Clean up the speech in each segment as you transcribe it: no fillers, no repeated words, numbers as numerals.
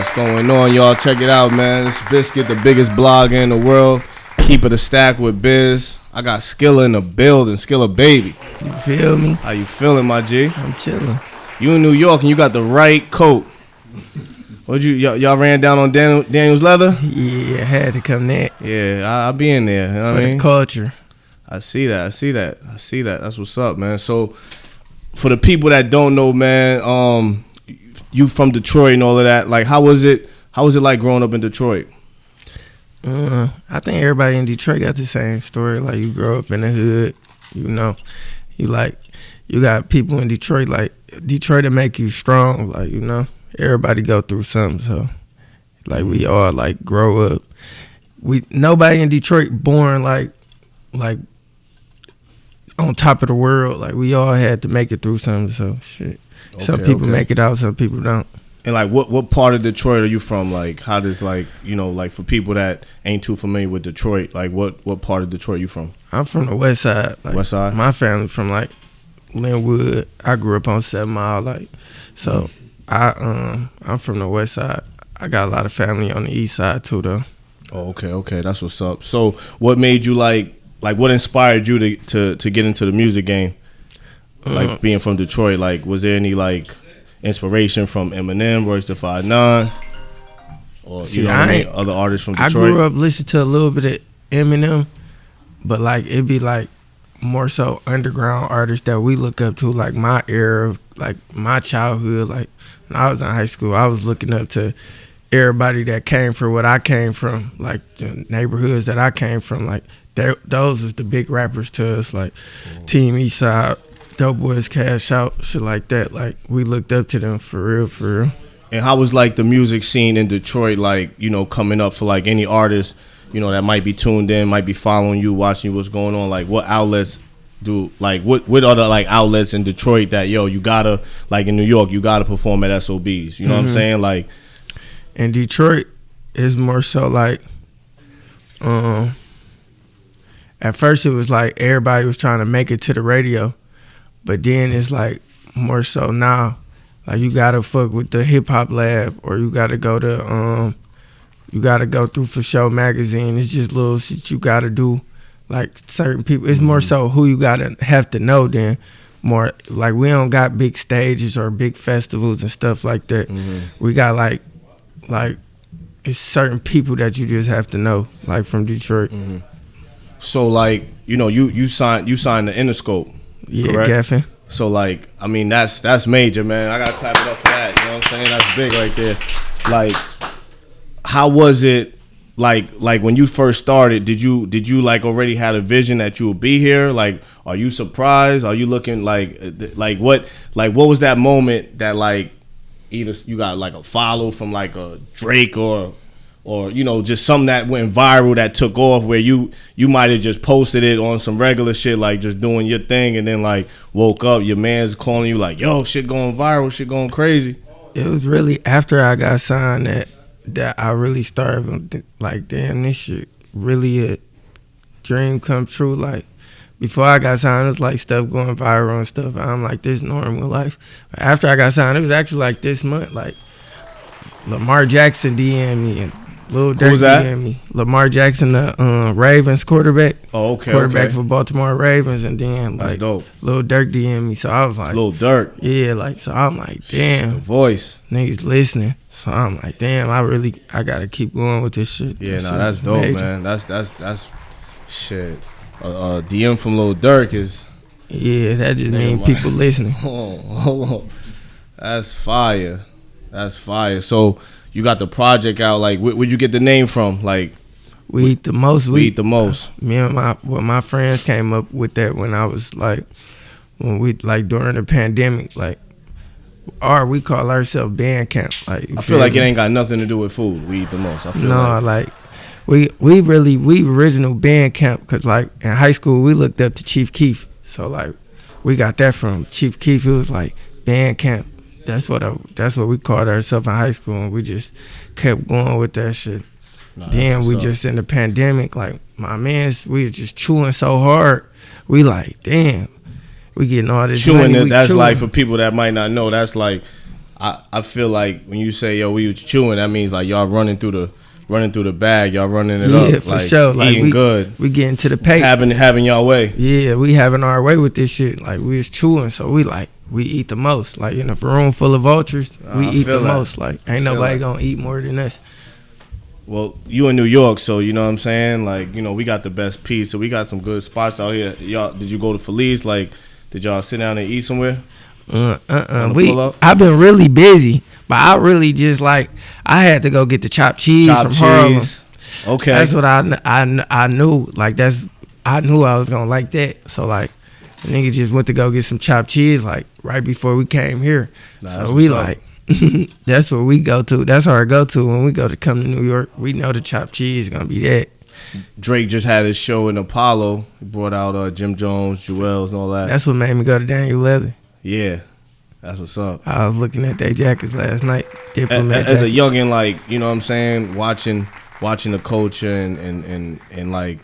What's going on, y'all? Check it out, man. It's Bizkit, the biggest blogger in the world. Keep it a stack with Biz. I got Skilla in the building. Skilla, baby. You feel me? How you feeling, my G? I'm chilling. You in New York and you got the right coat. Y'all ran down on Daniel's leather? Yeah, I had to come there. Yeah, I'll be in there. You know what I mean? For the culture. I see that. That's what's up, man. So, for the people that don't know, man, you from Detroit and all of that. Like, how was it like growing up in Detroit? I think everybody in Detroit got the same story. Like, you grow up in the hood, you know. You got people in Detroit, like, Detroit to make you strong. Like, you know, everybody go through something. So, like, we all, like, grow up. Nobody in Detroit born, like on top of the world. Like, we all had to make it through something. So, shit. Some people make it out, some people don't. And like, what part of Detroit are you from? Like, how does, like, you know, like, for people that ain't too familiar with Detroit, like, what part of Detroit you from? I'm from the west side. Like, west side? My family from, like, Linwood. I grew up on 7 Mile, like, so I'm from the west side. I got a lot of family on the east side too, though. Oh, okay, that's what's up. So, what made you like what inspired you to get into the music game? Like, being from Detroit, like, was there any, like, inspiration from Eminem, Royce da 5'9", or you know what I mean, other artists from Detroit? I grew up listening to a little bit of Eminem, but, like, it'd be, like, more so underground artists that we look up to, like, my era, like, my childhood. Like, when I was in high school, I was looking up to everybody that came from what I came from, like, the neighborhoods that I came from. Like, those is the big rappers to us, like, Team Eastside, Dope Boys, Cash Out, shit like that. Like, we looked up to them for real. And how was, like, the music scene in Detroit, like, you know, coming up for, like, any artists, you know, that might be tuned in, might be following you, watching what's going on? Like, what outlets do, like, what are the, like, outlets in Detroit that, yo, you gotta, like, in New York, you gotta perform at SOBs? You know what I'm saying? Like, in Detroit, it's more so, like, at first it was, like, everybody was trying to make it to the radio. But then it's, like, more so now, like, you gotta fuck with the Hip Hop Lab, or you gotta go to through For Show magazine. It's just little shit you gotta do, like, certain people. It's more so who you gotta have to know than more, like, we don't got big stages or big festivals and stuff like that. We got like it's certain people that you just have to know, like, from Detroit. So, like, you know, you signed the Interscope. Yeah, correct? Gaffin. So, like, I mean, that's major, man. I gotta clap it up for that. You know what I'm saying? That's big right there. Like, how was it? Like when you first started, did you like already had a vision that you would be here? Like, are you surprised? Are you looking like what was that moment that, like, either you got, like, a follow from, like, a Drake or you know, just something that went viral that took off, where you might have just posted it on some regular shit, like, just doing your thing, and then, like, woke up, your man's calling you like, yo, shit going viral, shit going crazy? It was really after I got signed that I really started, like, damn, this shit really a dream come true. Like, before I got signed, it was like stuff going viral and stuff. I'm like, this normal life. But after I got signed, it was actually like this month, like, Lamar Jackson DM'd me and Lil Durk DM'd me. Lamar Jackson, the Ravens quarterback. Oh, okay. Quarterback for Baltimore Ravens, and then, like, that's dope. Lil Durk DM'd me. So I was like, Lil Durk. Yeah, like, so I'm like, damn. The voice. Niggas listening. So I'm like, damn, I gotta keep going with this shit. Yeah, that's dope, major. Man. That's shit. DM from Lil Durk is. Yeah, that just means people listening. Hold on. That's fire. That's fire. So you got the project out. Like, where'd you get the name from? Like, We Eat the Most. We Eat the Most. Me and my friends came up with that when I was, like, during the pandemic, like, or we call ourselves band camp. Like, I feel like it ain't got nothing to do with food. We Eat the Most. I feel like we original band camp, because, like, in high school we looked up to Chief Keef. So, like, we got that from Chief Keef. It was like band camp. That's what we called ourselves in high school, and we just kept going with that shit. Then we just in the pandemic, like, my mans, we was just chewing so hard. We like, damn, we getting all this chewing. Money, That's chewing. Like, for people that might not know, that's like, I feel like when you say yo we was chewing, that means like y'all running through the bag, y'all running it up. Yeah, for like, sure. Like eating good. We getting to the pace. Having y'all way. Yeah, we having our way with this shit. Like we was chewing, so we eat the most. Like in a room full of vultures, we eat the most. Like ain't nobody gonna eat more than us. Well, you in New York, so you know what I'm saying? Like, you know, we got the best piece, so we got some good spots out here. Y'all, did you go to Felice? Like, did y'all sit down and eat somewhere? I've been really busy, but I really just like I had to go get the chopped cheese from Harlem. Okay, that's what I knew. Like I knew I was gonna like that. So like, the nigga just went to go get some chopped cheese like right before we came here. So we like. That's where we go to. That's our go-to when we go to come to New York. We know the chopped cheese is gonna be that. Drake just had his show in Apollo. He brought out Jim Jones, Jewels, and all that. That's what made me go to Daniel Leather. Yeah, that's what's up. I was looking at their jackets last night. As a youngin', like, you know what I'm saying, watching the culture and like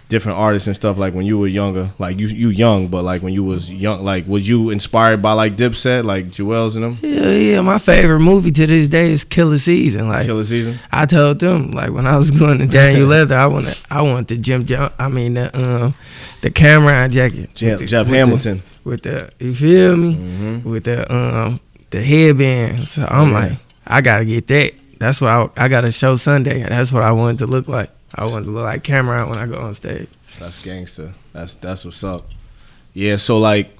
different artists and stuff, like when you were younger, like you young, but like when you was young, like was you inspired by like Dipset, like Jewels and them? Yeah. My favorite movie to this day is Killer Season. Like Killer Season. I told them like when I was going to Daniel Leather, I want the the Cameron jacket. Jeff Hamilton. With the you feel me? Mm-hmm. With the headband. So I'm like, I gotta get that. That's what I got a show Sunday. That's what I wanted to look like. I wanted to look like Cameron when I go on stage. That's gangster. That's what's up. Yeah. So like,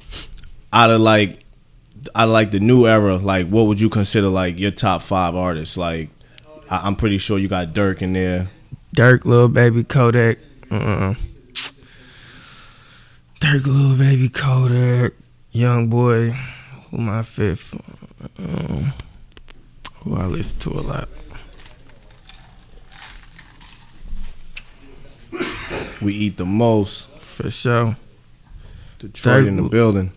out of the new era, like what would you consider like your top 5 artists? Like, I'm pretty sure you got Dirk in there. Dirk, Lil Baby, Kodak. Dirk, Lil Baby, Kodak, Young Boy. Who my 5th? Who I listen to a lot. We eat the most. For sure. Detroit Dirk, in the building.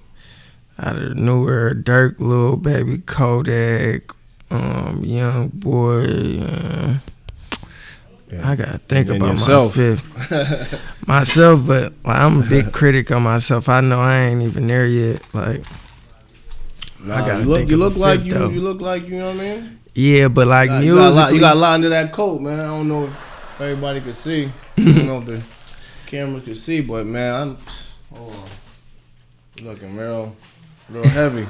Out of the new era, Dirk, Lil Baby, Kodak, Young Boy. I gotta think about yourself. My 5th. Myself, but like, I'm a big critic on myself. I know I ain't even there yet. Like, nah, you look like you know what I mean? Yeah, but like you got a lot under that coat, man. I don't know if everybody could see. I don't know if the camera could see, but man, hold on. You're looking real heavy.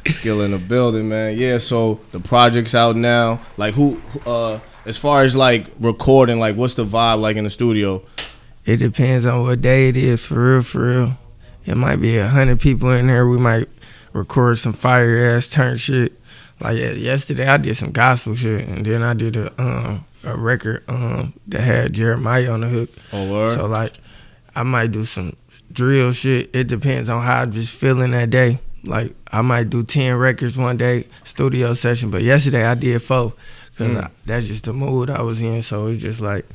Skilla in the building, man. Yeah, so the project's out now. Like who as far as like recording, like what's the vibe like in the studio? It depends on what day it is, for real. It might be 100 people in there. We might record some fire ass turn shit. Like yesterday, I did some gospel shit, and then I did a record that had Jeremiah on the hook. Oh, word? So like, I might do some drill shit. It depends on how I'm just feeling that day. Like I might do 10 records one day, studio session. But yesterday I did 4, cause that's just the mood I was in. So it's just like,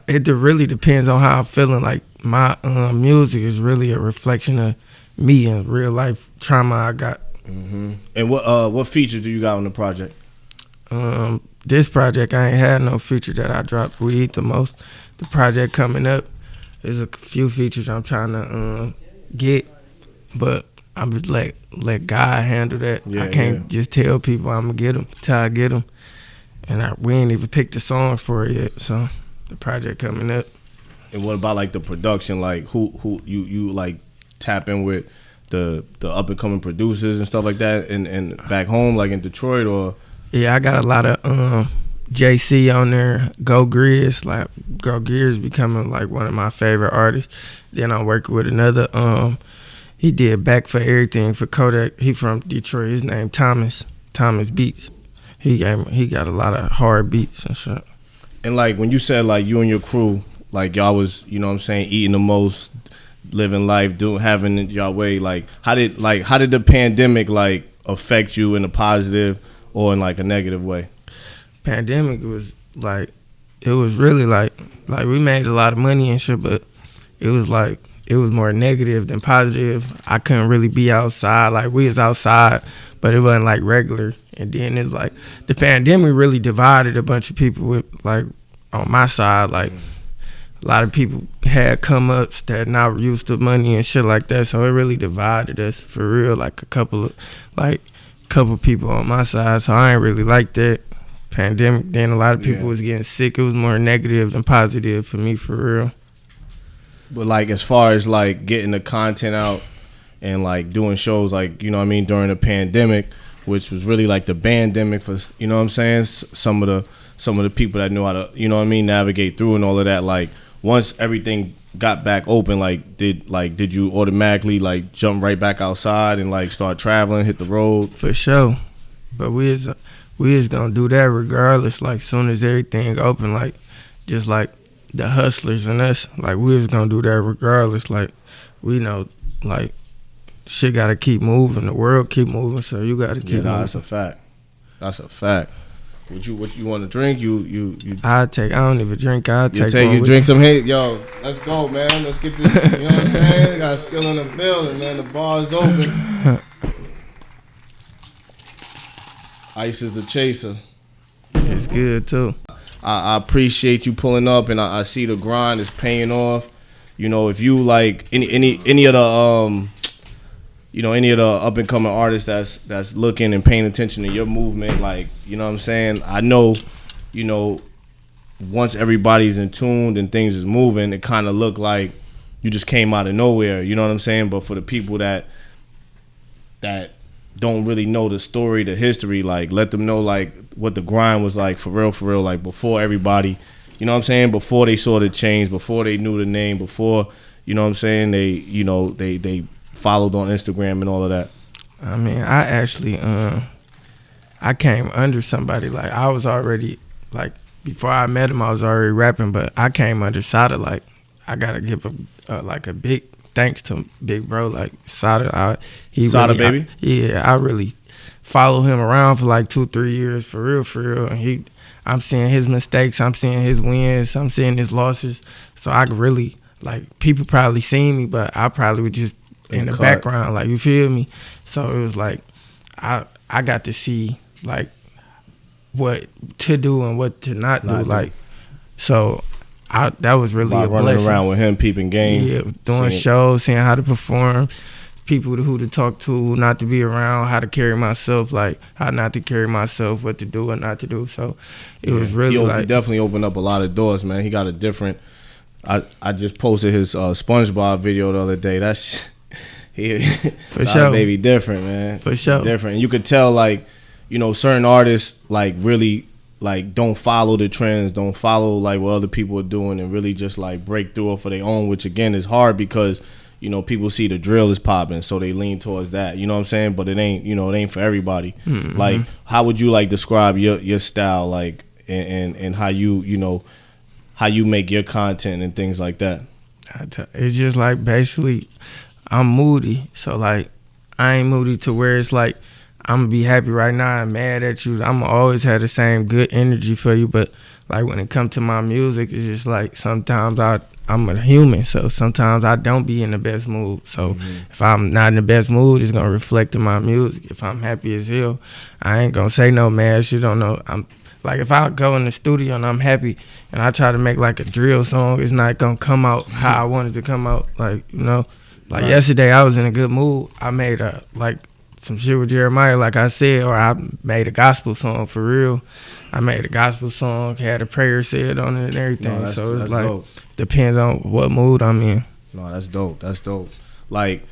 it really depends on how I'm feeling. Like my music is really a reflection of me and real life trauma I got. Mm-hmm. And what features do you got on the project? This project I ain't had no feature that I dropped. We eat the most. The project coming up, there's a few features I'm trying to get, but I'm just let God handle that. I can't just tell people I'm gonna get them till I get them, and we ain't even picked the songs for it yet. So the project coming up. And what about like the production? Like who you like tap in with the up and coming producers and stuff like that, and back home like in Detroit or? Yeah, I got a lot of JC on there. Go Grizz, like Go Grizz becoming like one of my favorite artists. Then I'm working with another. He did Back for Everything for Kodak. He from Detroit. His name Thomas Beats. He got a lot of hard beats and shit. And like when you said like you and your crew, like y'all was, you know what I'm saying, eating the most, living life, having it y'all way. Like how did the pandemic like affect you in a positive or in like a negative way? Pandemic was like, it was really like we made a lot of money and shit, but it was more negative than positive. I couldn't really be outside. Like we was outside, but it wasn't like regular. And then it's like the pandemic really divided a bunch of people with like on my side, like a lot of people had come ups that not used to money and shit like that. So it really divided us for real. Like a couple people on my side. So I ain't really like that pandemic. Then a lot of people was getting sick. It was more negative than positive for me for real. But like as far as like getting the content out and like doing shows, like, you know what I mean, during the pandemic, which was really like the bandemic for, you know what I'm saying, some of the people that knew how to, you know what I mean, navigate through and all of that. Like once everything got back open, did you automatically like jump right back outside and like start traveling, hit the road? For sure. But we is gonna do that regardless. Like soon as everything open, like just like the hustlers and us, like we was gonna do that regardless. Like we know, like shit gotta keep moving, the world keep moving, so you gotta keep moving. That's a fact. That's a fact. What you want to drink? You I don't even drink. You drink some. Hey, yo, let's go, man. Let's get this. You know what I'm saying? Got Skilla in the building, man. The bar is open. Ice is the chaser. It's good too. I appreciate you pulling up, and I see the grind is paying off. You know, if you like any of the any of the up and coming artists that's looking and paying attention to your movement, like, you know what I'm saying? I know, you know, once everybody's in tune and things is moving, it kind of look like you just came out of nowhere, you know what I'm saying? But for the people that don't really know the story, the history, like let them know like what the grind was like for real, like before everybody, you know what I'm saying? Before they saw the change, before they knew the name, before, you know what I'm saying? They followed on Instagram and all of that. I mean, I actually I came under somebody. Like I was already, like before I met him, I was already rapping, but I came under Sada. Like I gotta give a big thanks to big bro, like Sada. Sada, really, baby. I really follow him around for like 2-3 years for real. And I'm seeing his mistakes, I'm seeing his wins, I'm seeing his losses. So I could really, like, people probably seen me, but I probably would just in the background, like, you feel me? So it was like I got to see like what to do and what to not do. Like, so that was really a blessing. Running around with him, peeping game. Yeah, doing shows, seeing how to perform, people who to talk to, not to be around, how to carry myself, like how not to carry myself, what to do and not to do. So it was really he definitely opened up a lot of doors, man. He got a different. I just posted his SpongeBob video the other day. That's for sure, baby, different, man. For sure, different. And you could tell, like, you know, certain artists like really like don't follow the trends, don't follow like what other people are doing, and really just like break through for their own. Which again is hard because, you know, people see the drill is popping, so they lean towards that. You know what I'm saying? But it ain't, you know, it ain't for everybody. Mm-hmm. Like, how would you like describe your style, like, and how you know how you make your content and things like that? It's just like basically, I'm moody, so like I ain't moody to where it's like I'm gonna be happy right now and mad at you. I'm always have the same good energy for you, but like when it comes to my music, it's just like sometimes I'm a human, so sometimes I don't be in the best mood. So if I'm not in the best mood, it's gonna reflect in my music. If I'm happy as hell, I ain't gonna say no man shit. Don't know. I'm like, if I go in the studio and I'm happy and I try to make like a drill song, it's not gonna come out how I want it to come out. Like, you know, like yesterday I was in a good mood. I made like some shit with Jeremiah, like I said, or I made a gospel song for real. I made a gospel song, had a prayer said on it and everything. No, so it's like dope. Depends on what mood I'm in. No, that's dope. That's dope. Like,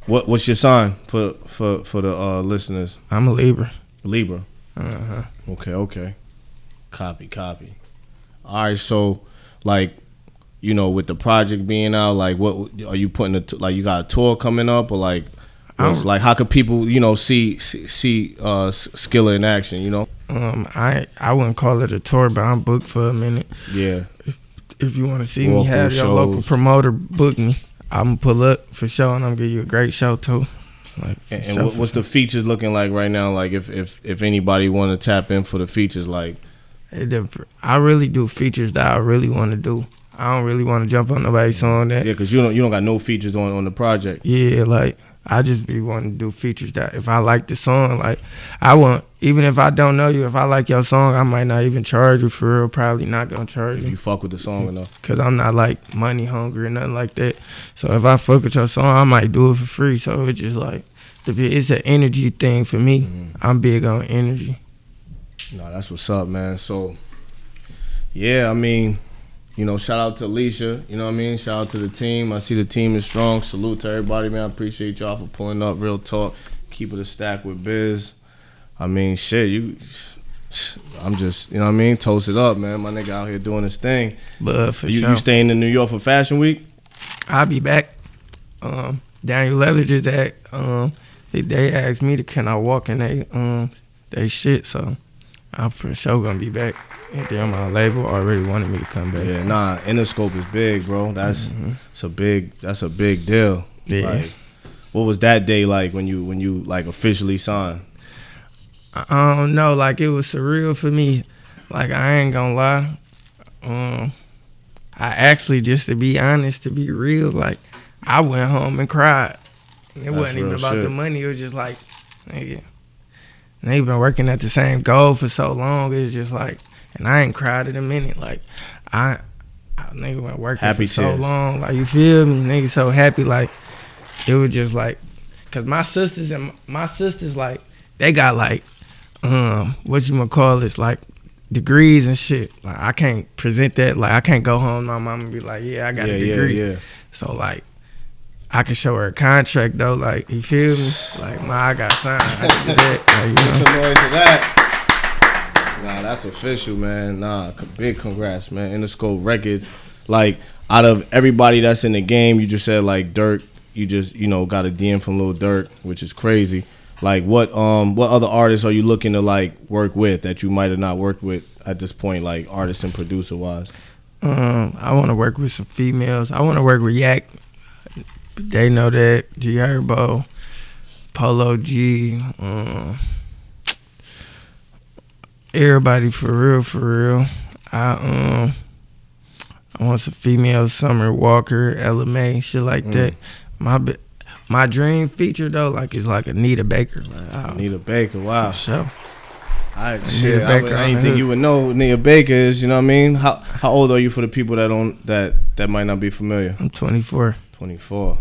what's your sign for the listeners? I'm a Libra. Libra. Okay. Copy. All right, so like, you know, with the project being out, like, what are you putting? Like, you got a tour coming up, or like, like, how could people, you know, see Skilla in action? You know, I wouldn't call it a tour, but I'm booked for a minute. Yeah. If you want to see me, have your local promoter book me. I'm gonna pull up for sure, and I'm gonna give you a great show too. Like, and what's the features looking like right now? Like, if anybody want to tap in for the features, like, I really do features that I really want to do. I don't really want to jump on nobody's song that. Yeah, because you don't got no features on the project. Yeah, like I just be wanting to do features that if I like the song, like I want, even if I don't know you, if I like your song, I might not even charge you for real. Probably not gonna charge If you. you fuck with the song enough. Cause I'm not like money hungry or nothing like that. So if I fuck with your song, I might do it for free. So it's just like, it's an energy thing for me. I'm big on energy. No, that's what's up, man. So, yeah, I mean, you know, shout out to Alicia. You know what I mean? Shout out to the team. I see the team is strong. Salute to everybody, man. I appreciate y'all for pulling up. Real talk. Keep it a stack with Biz. I mean, shit, I'm just, you know what I mean? Toast it up, man. My nigga out here doing his thing. But for You sure. staying in New York for Fashion Week? I'll be back. Daniel Leather's at, they asked me can I walk in they shit, so I'm for sure gonna be back. And then my label already wanted me to come back. Yeah, nah, Interscope is big, bro. That's a big deal. Yeah. Like, what was that day like when you like officially signed? I don't know, like it was surreal for me. Like I ain't gonna lie. I actually, just to be honest, to be real, like I went home and cried. It wasn't even about the money. It was just like, nigga, they've been working at the same goal for so long. It's just like, and I ain't cried in a minute. Like I nigga been working Happy for so tears. long. Like you feel me? Nigga so happy. Like it was just like, cause my sisters like they got like like degrees and shit. Like I can't present that. Like I can't go home to my mom and be like, yeah, I got a degree. Yeah. So like I can show her a contract though. Like you feel me? Like I got signed. I can do that. Like, Make some noise for that. Nah, that's official, man. Nah, big congrats, man. Interscope Records. Like out of everybody that's in the game, you just said like Dirk. You just got a DM from Lil Durk, which is crazy. Like what other artists are you looking to like work with that you might have not worked with at this point, like artist and producer wise? I want to work with some females. I want to work with Yak. They know that. G Herbo, Polo G, everybody for real. I want some females, Summer Walker, LMA, shit like that. My dream feature though, like is like Anita Baker. Like, Anita Baker, wow. For sure. I didn't think you would know Anita Baker is. You know what I mean? How old are you for the people that might not be familiar? I'm 24. 24.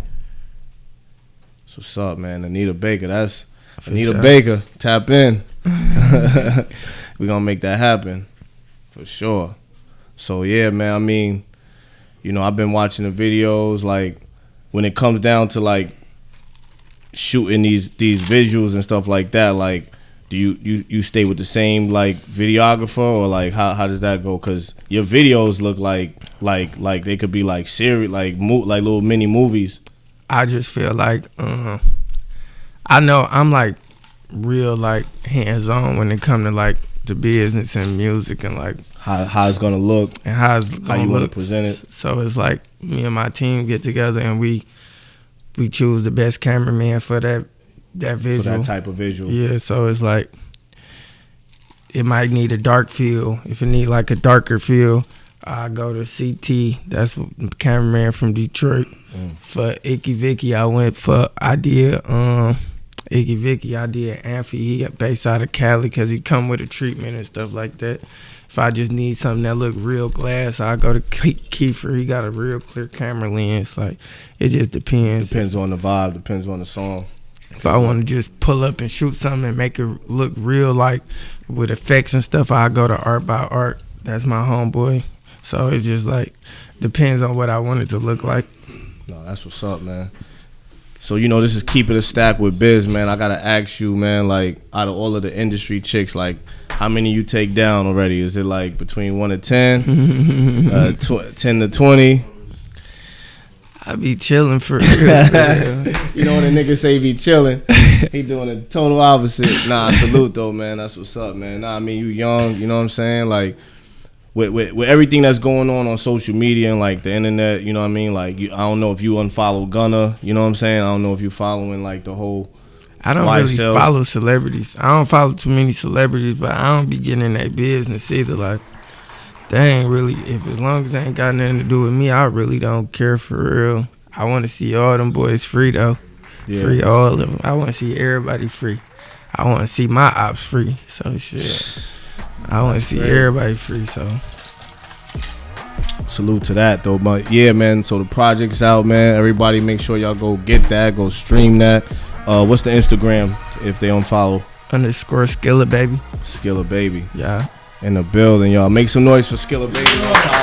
That's what's up, man. Anita Baker. That's For Anita sure. Baker. Tap in. We're gonna make that happen for sure. So yeah, man. I mean, I've been watching the videos. Like when it comes down to like shooting these visuals and stuff like that, like do you stay with the same like videographer, or like how does that go? Because your videos look like they could be like series, like little mini movies. I just feel like I know I'm like real like hands on when it come to like the business and music and like how it's gonna look and how you want to present it. So it's like me and my team get together and we choose the best cameraman for that visual. For that type of visual. Yeah, so it's like it might need a dark feel. If it need like a darker feel, I go to CT. That's the cameraman from Detroit. For Icky Vicky, I went for Icky Vicky. I did Amphi. He based out of Cali because he come with a treatment and stuff like that. If I just need something that look real glass, I go to Kiefer. He got a real clear camera lens. Like it just depends. Depends on the vibe. Depends on the song. If I want to just pull up and shoot something and make it look real, like with effects and stuff, I go to Art by Art. That's my homeboy. So it's just like depends on what I want it to look like. No, that's what's up, man. So this is Keep It a Stack with Biz, man. I gotta ask you, man, like out of all of the industry chicks, like how many you take down already? Is it like between 1 to 10, 10 to 20? I be chilling for real. You know when a nigga say be chilling, he doing the total opposite. Nah, salute though, man. That's what's up, man. Nah, I mean you young, you know what I'm saying? Like with everything that's going on social media and like the internet, you know what I mean? Like I don't know if you unfollow Gunna, you know what I'm saying? I don't know if you following like the whole. I don't really follow celebrities. I don't follow too many celebrities, but I don't be getting in that business either. Like they ain't really, if as long as they ain't got nothing to do with me, I really don't care for real. I want to see all them boys free though. Yeah. Free all of them. I want to see everybody free. I want to see my ops free. So shit. I want to see everybody free. So salute to that though. But yeah, man. So the project's out, man. Everybody, make sure y'all go get that. Go stream that. What's the Instagram if they don't follow? _Skilla baby. Skilla baby. Yeah. In the building, y'all. Make some noise for Skilla baby.